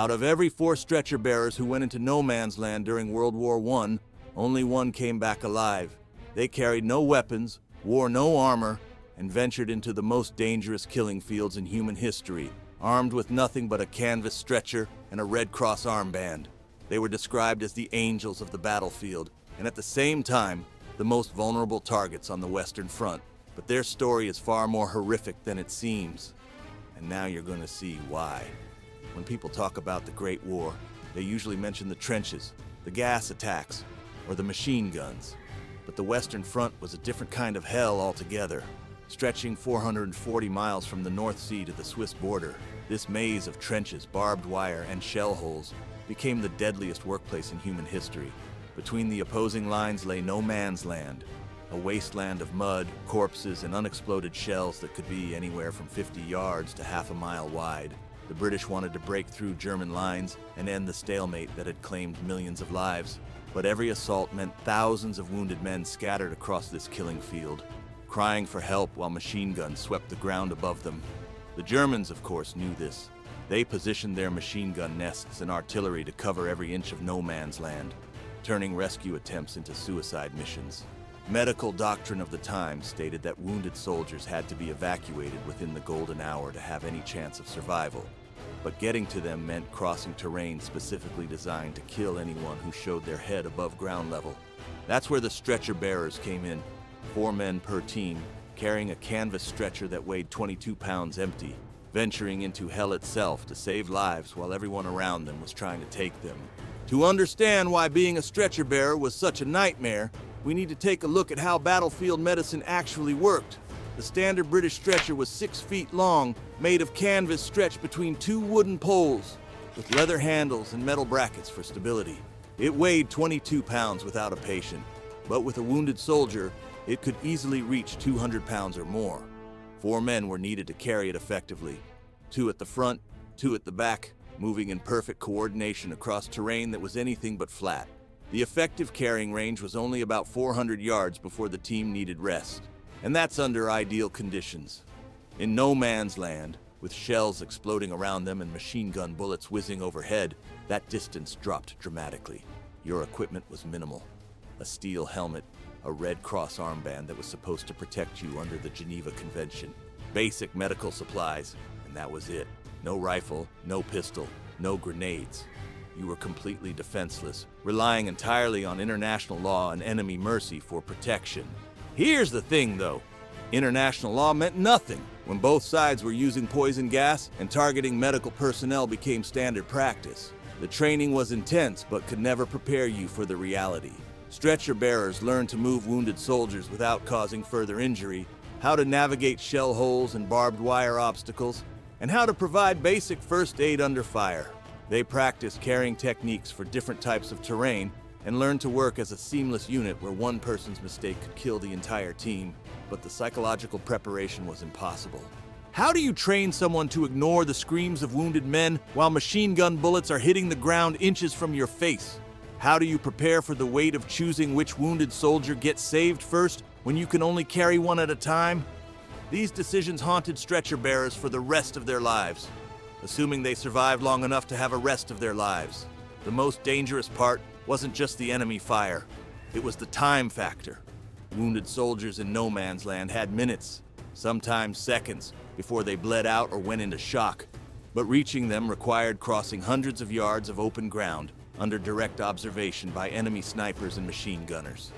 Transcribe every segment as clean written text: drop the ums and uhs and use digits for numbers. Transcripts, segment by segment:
Out of every 4 stretcher bearers who went into no man's land during World War I, only 1 came back alive. They carried no weapons, wore no armor, and ventured into the most dangerous killing fields in human history, armed with nothing but a canvas stretcher and a Red Cross armband. They were described as the angels of the battlefield, and at the same time, the most vulnerable targets on the Western Front. But their story is far more horrific than it seems. And now you're going to see why. When people talk about the Great War, they usually mention the trenches, the gas attacks, or the machine guns. But the Western Front was a different kind of hell altogether. Stretching 440 miles from the North Sea to the Swiss border, this maze of trenches, barbed wire, and shell holes became the deadliest workplace in human history. Between the opposing lines lay no man's land, a wasteland of mud, corpses, and unexploded shells that could be anywhere from 50 yards to half a mile wide. The British wanted to break through German lines and end the stalemate that had claimed millions of lives. But every assault meant thousands of wounded men scattered across this killing field, crying for help while machine guns swept the ground above them. The Germans, of course, knew this. They positioned their machine gun nests and artillery to cover every inch of no man's land, turning rescue attempts into suicide missions. Medical doctrine of the time stated that wounded soldiers had to be evacuated within the golden hour to have any chance of survival. But getting to them meant crossing terrain specifically designed to kill anyone who showed their head above ground level. That's where the stretcher bearers came in, 4 men per team, carrying a canvas stretcher that weighed 22 pounds empty, venturing into hell itself to save lives while everyone around them was trying to take them. To understand why being a stretcher bearer was such a nightmare, we need to take a look at how battlefield medicine actually worked. The standard British stretcher was 6 feet long, made of canvas stretched between 2 wooden poles, with leather handles and metal brackets for stability. It weighed 22 pounds without a patient, but with a wounded soldier, it could easily reach 200 pounds or more. 4 men were needed to carry it effectively. 2 at the front, 2 at the back, moving in perfect coordination across terrain that was anything but flat. The effective carrying range was only about 400 yards before the team needed rest, and that's under ideal conditions. In no man's land, with shells exploding around them and machine gun bullets whizzing overhead, that distance dropped dramatically. Your equipment was minimal. A steel helmet, a Red Cross armband that was supposed to protect you under the Geneva Convention, basic medical supplies, and that was it. No rifle, no pistol, no grenades. You were completely defenseless, relying entirely on international law and enemy mercy for protection. Here's the thing, though. International law meant nothing when both sides were using poison gas and targeting medical personnel became standard practice. The training was intense but could never prepare you for the reality. Stretcher bearers learned to move wounded soldiers without causing further injury, how to navigate shell holes and barbed wire obstacles, and how to provide basic first aid under fire. They practiced carrying techniques for different types of terrain and learned to work as a seamless unit where one person's mistake could kill the entire team, but the psychological preparation was impossible. How do you train someone to ignore the screams of wounded men while machine gun bullets are hitting the ground inches from your face? How do you prepare for the weight of choosing which wounded soldier gets saved first when you can only carry one at a time? These decisions haunted stretcher bearers for the rest of their lives, assuming they survived long enough to have a rest of their lives. The most dangerous part wasn't just the enemy fire, it was the time factor. Wounded soldiers in no man's land had minutes, sometimes seconds, before they bled out or went into shock. But reaching them required crossing hundreds of yards of open ground under direct observation by enemy snipers and machine gunners.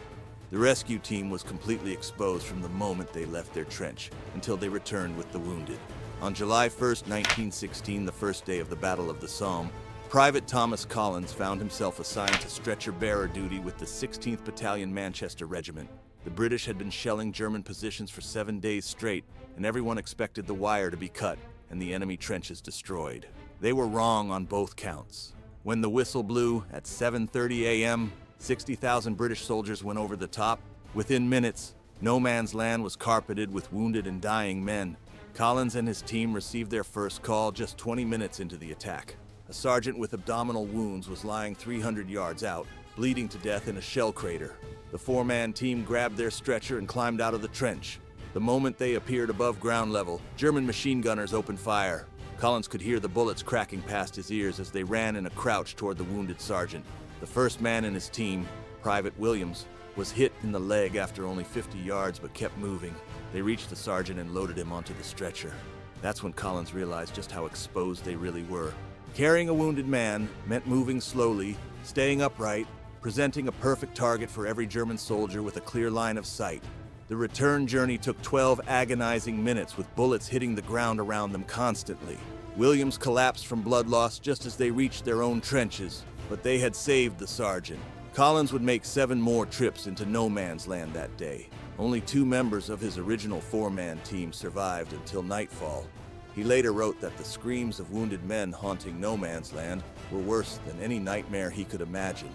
The rescue team was completely exposed from the moment they left their trench until they returned with the wounded. On July 1st, 1916, the first day of the Battle of the Somme, Private Thomas Collins found himself assigned to stretcher-bearer duty with the 16th Battalion Manchester Regiment. The British had been shelling German positions for 7 days straight, and everyone expected the wire to be cut and the enemy trenches destroyed. They were wrong on both counts. When the whistle blew at 7:30 a.m., 60,000 British soldiers went over the top. Within minutes, no man's land was carpeted with wounded and dying men. Collins and his team received their first call just 20 minutes into the attack. A sergeant with abdominal wounds was lying 300 yards out, bleeding to death in a shell crater. The 4-man team grabbed their stretcher and climbed out of the trench. The moment they appeared above ground level, German machine gunners opened fire. Collins could hear the bullets cracking past his ears as they ran in a crouch toward the wounded sergeant. The first man in his team, Private Williams, was hit in the leg after only 50 yards but kept moving. They reached the sergeant and loaded him onto the stretcher. That's when Collins realized just how exposed they really were. Carrying a wounded man meant moving slowly, staying upright, presenting a perfect target for every German soldier with a clear line of sight. The return journey took 12 agonizing minutes with bullets hitting the ground around them constantly. Williams collapsed from blood loss just as they reached their own trenches, but they had saved the sergeant. Collins would make 7 more trips into no man's land that day. Only 2 members of his original 4-man team survived until nightfall. He later wrote that the screams of wounded men haunting no man's land were worse than any nightmare he could imagine.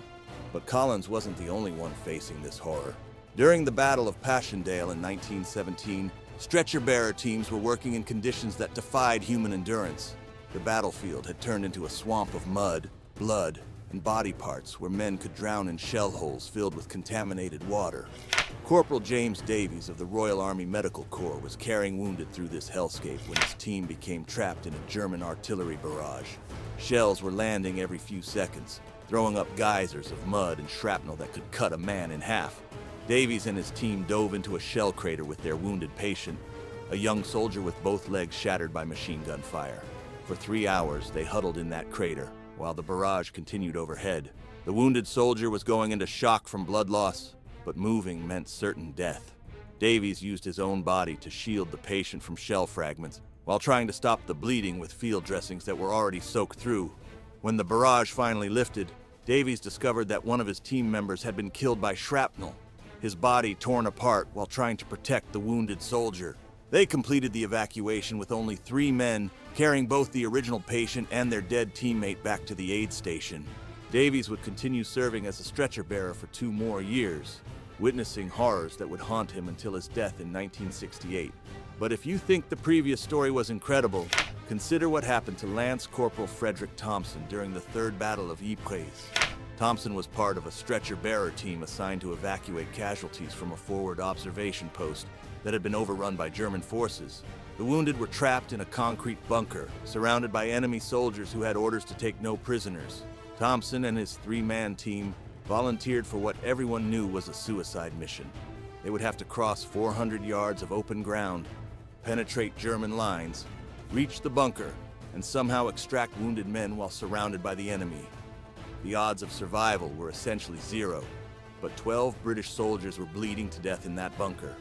But Collins wasn't the only one facing this horror. During the Battle of Passchendaele in 1917, stretcher-bearer teams were working in conditions that defied human endurance. The battlefield had turned into a swamp of mud, blood, and body parts where men could drown in shell holes filled with contaminated water. Corporal James Davies of the Royal Army Medical Corps was carrying wounded through this hellscape when his team became trapped in a German artillery barrage. Shells were landing every few seconds, throwing up geysers of mud and shrapnel that could cut a man in half. Davies and his team dove into a shell crater with their wounded patient, a young soldier with both legs shattered by machine gun fire. For 3 hours, they huddled in that crater, while the barrage continued overhead. The wounded soldier was going into shock from blood loss, but moving meant certain death. Davies used his own body to shield the patient from shell fragments, while trying to stop the bleeding with field dressings that were already soaked through. When the barrage finally lifted, Davies discovered that one of his team members had been killed by shrapnel, his body torn apart while trying to protect the wounded soldier. They completed the evacuation with only 3 men, carrying both the original patient and their dead teammate back to the aid station. Davies would continue serving as a stretcher bearer for 2 more years, witnessing horrors that would haunt him until his death in 1968. But if you think the previous story was incredible, consider what happened to Lance Corporal Frederick Thompson during the Third Battle of Ypres. Thompson was part of a stretcher-bearer team assigned to evacuate casualties from a forward observation post that had been overrun by German forces. The wounded were trapped in a concrete bunker, surrounded by enemy soldiers who had orders to take no prisoners. Thompson and his 3-man team volunteered for what everyone knew was a suicide mission. They would have to cross 400 yards of open ground, penetrate German lines, reach the bunker, and somehow extract wounded men while surrounded by the enemy. The odds of survival were essentially 0, but 12 British soldiers were bleeding to death in that bunker.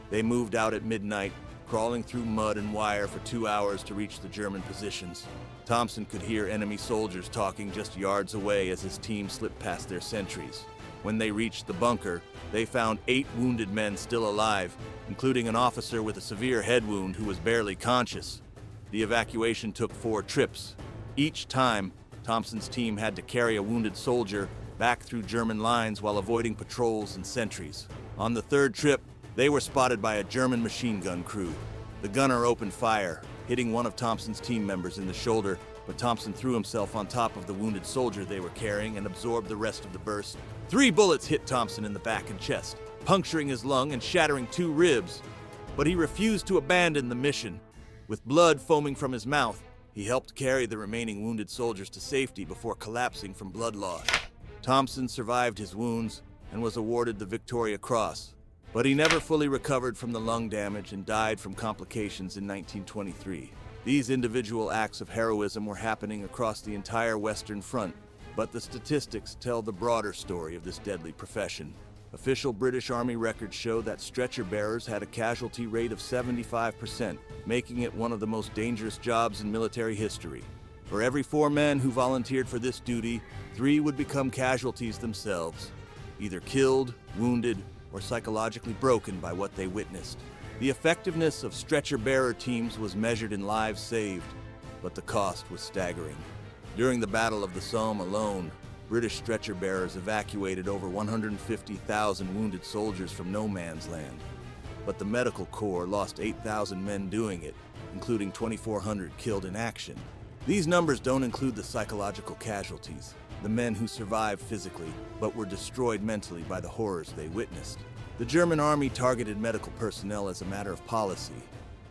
They moved out at midnight, crawling through mud and wire for 2 hours to reach the German positions. Thompson could hear enemy soldiers talking just yards away as his team slipped past their sentries. When they reached the bunker, they found 8 wounded men still alive, including an officer with a severe head wound who was barely conscious. The evacuation took 4 trips. Each time, Thompson's team had to carry a wounded soldier back through German lines while avoiding patrols and sentries. On the 3rd trip, they were spotted by a German machine gun crew. The gunner opened fire, hitting one of Thompson's team members in the shoulder, but Thompson threw himself on top of the wounded soldier they were carrying and absorbed the rest of the burst. 3 bullets hit Thompson in the back and chest, puncturing his lung and shattering 2 ribs. But he refused to abandon the mission. With blood foaming from his mouth, he helped carry the remaining wounded soldiers to safety before collapsing from blood loss. Thompson survived his wounds and was awarded the Victoria Cross, but he never fully recovered from the lung damage and died from complications in 1923. These individual acts of heroism were happening across the entire Western Front, but the statistics tell the broader story of this deadly profession. Official British Army records show that stretcher bearers had a casualty rate of 75%, making it one of the most dangerous jobs in military history. For every 4 men who volunteered for this duty, 3 would become casualties themselves, either killed, wounded, or psychologically broken by what they witnessed. The effectiveness of stretcher-bearer teams was measured in lives saved, but the cost was staggering. During the Battle of the Somme alone, British stretcher-bearers evacuated over 150,000 wounded soldiers from no man's land. But the Medical Corps lost 8,000 men doing it, including 2,400 killed in action. These numbers don't include the psychological casualties, the men who survived physically but were destroyed mentally by the horrors they witnessed. The German army targeted medical personnel as a matter of policy,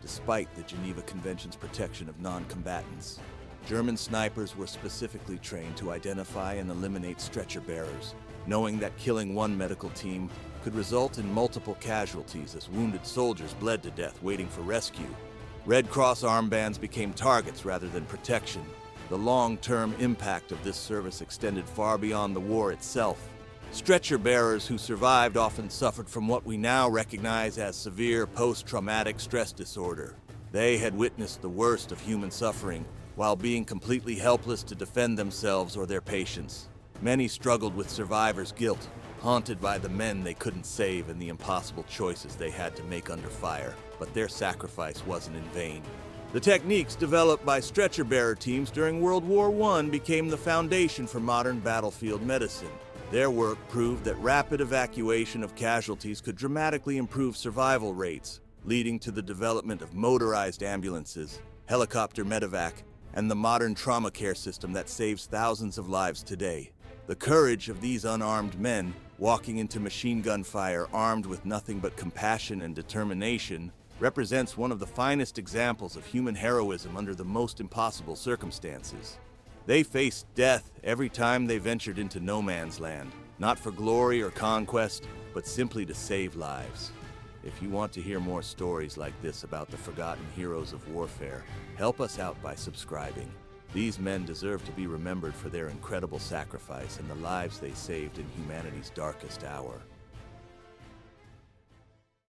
despite the Geneva Convention's protection of non-combatants. German snipers were specifically trained to identify and eliminate stretcher bearers, knowing that killing one medical team could result in multiple casualties as wounded soldiers bled to death waiting for rescue. Red Cross armbands became targets rather than protection. The long-term impact of this service extended far beyond the war itself. Stretcher bearers who survived often suffered from what we now recognize as severe post-traumatic stress disorder. They had witnessed the worst of human suffering while being completely helpless to defend themselves or their patients. Many struggled with survivor's guilt, haunted by the men they couldn't save and the impossible choices they had to make under fire. But their sacrifice wasn't in vain. The techniques developed by stretcher-bearer teams during World War I became the foundation for modern battlefield medicine. Their work proved that rapid evacuation of casualties could dramatically improve survival rates, leading to the development of motorized ambulances, helicopter medevac, and the modern trauma care system that saves thousands of lives today. The courage of these unarmed men, walking into machine gun fire armed with nothing but compassion and determination, represents one of the finest examples of human heroism under the most impossible circumstances. They faced death every time they ventured into no man's land, not for glory or conquest, but simply to save lives. If you want to hear more stories like this about the forgotten heroes of warfare, help us out by subscribing. These men deserve to be remembered for their incredible sacrifice and the lives they saved in humanity's darkest hour.